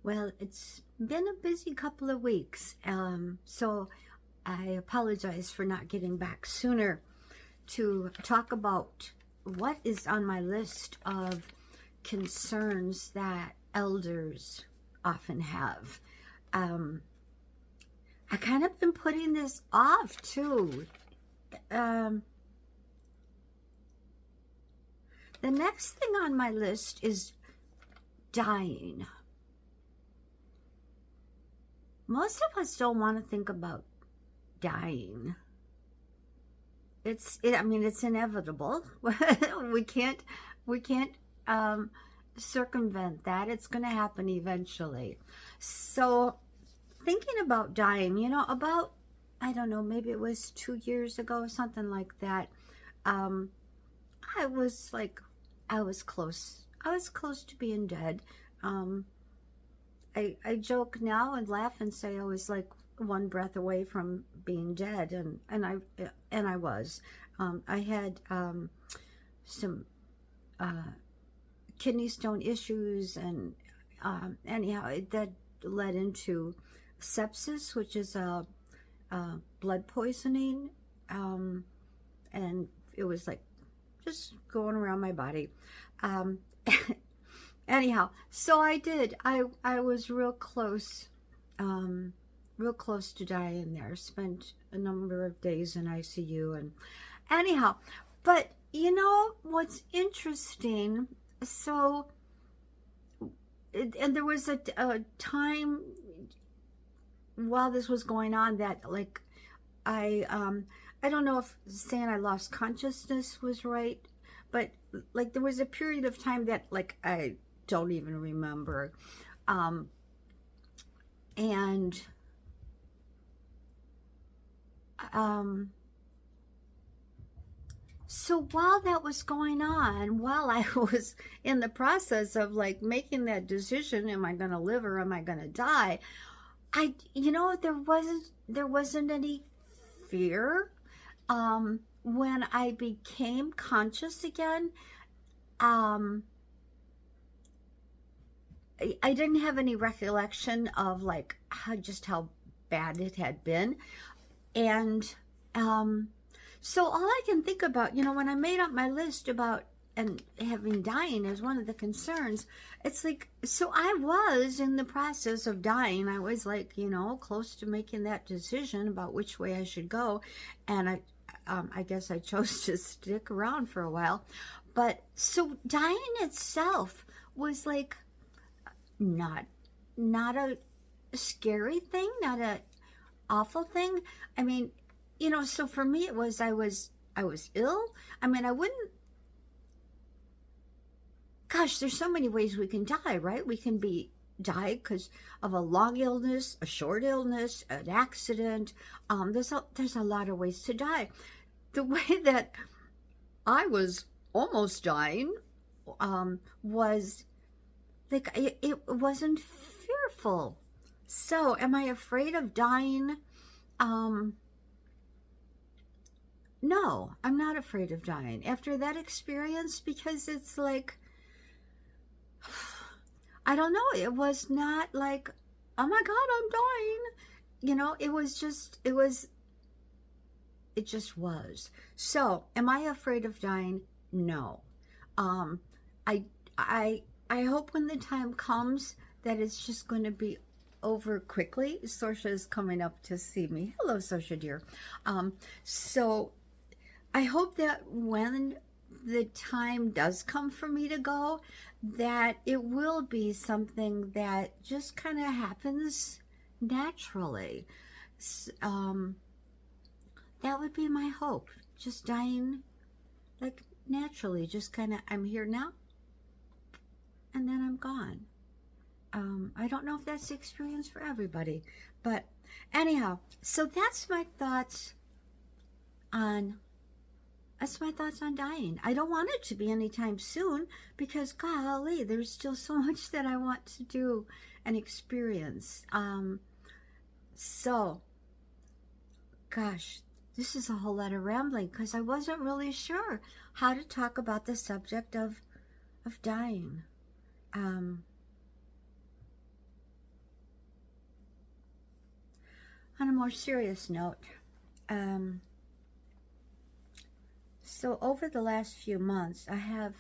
Well, it's been a busy couple of weeks, so I apologize for not getting back sooner to talk about what is on my list of concerns that elders often have. Um, I kind of been putting this off too. Um, the next thing on my list is dying. Most of us don't want to think about dying. I mean, it's inevitable. we can't we can't um, circumvent that. It's going to happen eventually. So thinking about dying, about, I don't know, maybe it was 2 years ago, something like that. Um, I was like, I was close. I was close to being dead. Um, I joke now and laugh and say I was like one breath away from being dead, and I was. I had some uh, kidney stone issues, and anyhow, that led into sepsis, which is blood poisoning, um, and it was like just going around my body. Um, Anyhow, so I was real close to dying there. Spent a number of days in ICU, and anyhow, but you know what's interesting? So, and there was a time while this was going on that, like, I don't know if saying I lost consciousness was right, but like there was a period of time that, like, I don't even remember. Um, and um, so while that was going on, while I was in the process of like making that decision, am I going to live or am I going to die? There wasn't any fear. When I became conscious again, um, I didn't have any recollection of like just how bad it had been. And so all I can think about, when I made up my list about and having dying as one of the concerns, it's like, so I was in the process of dying. I was like, close to making that decision about which way I should go. And I guess I chose to stick around for a while. But so dying itself was like not not a scary thing, not a awful thing. I mean, so for me it was I was ill. I mean, I wouldn't gosh, there's so many ways we can die, right? We can be die because of a long illness, a short illness, an accident. There's a lot of ways to die. The way that I was almost dying was like it wasn't fearful. So, am I afraid of dying? Um, no, I'm not afraid of dying after that experience, because it's like, I don't know, it was not like, oh my God, I'm dying. It just was. So, am I afraid of dying? No. Um, I, I hope when the time comes that it's just going to be over quickly. Sorsha is coming up to see me. Hello, Sorsha dear. So I hope that when the time does come for me to go, that it will be something that just kind of happens naturally. Um, that would be my hope. Just dying like naturally, just kind of, I'm here now and then I'm gone. I don't know if that's the experience for everybody, but anyhow, so on that's my thoughts on dying. I don't want it to be anytime soon, because golly, there's still so much that I want to do and experience. So gosh, this is a whole lot of rambling because I wasn't really sure how to talk about the subject of dying. Um, On a more serious note, um, so over the last few months, I have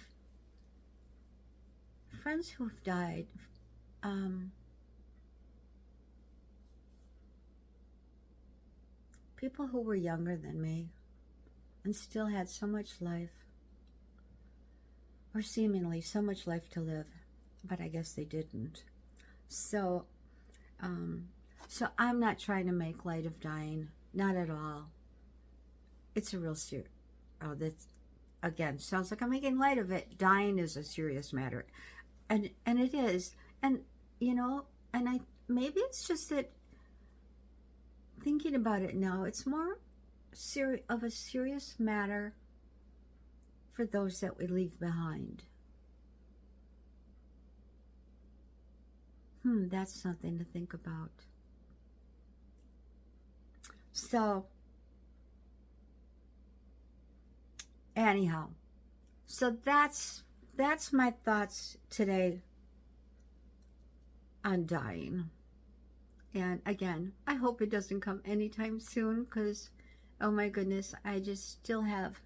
friends who have died. Um, People who were younger than me and still had so much life, or seemingly so much life to live, but I guess they didn't. So, um, so I'm not trying to make light of dying, not at all. It's a real serious. Oh, that's again sounds like I'm making light of it. Dying is a serious matter, and it is, and you know, and I maybe it's just that thinking about it now, it's more of a serious matter for those that we leave behind. That's something to think about. So, anyhow, so that's my thoughts today on dying. And again, I hope it doesn't come anytime soon, because oh my goodness, I just still have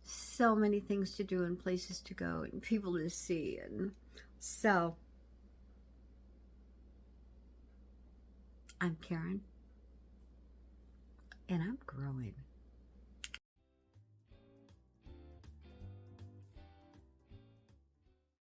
so many things to do and places to go and people to see. And so, I'm Karen, and I'm growing.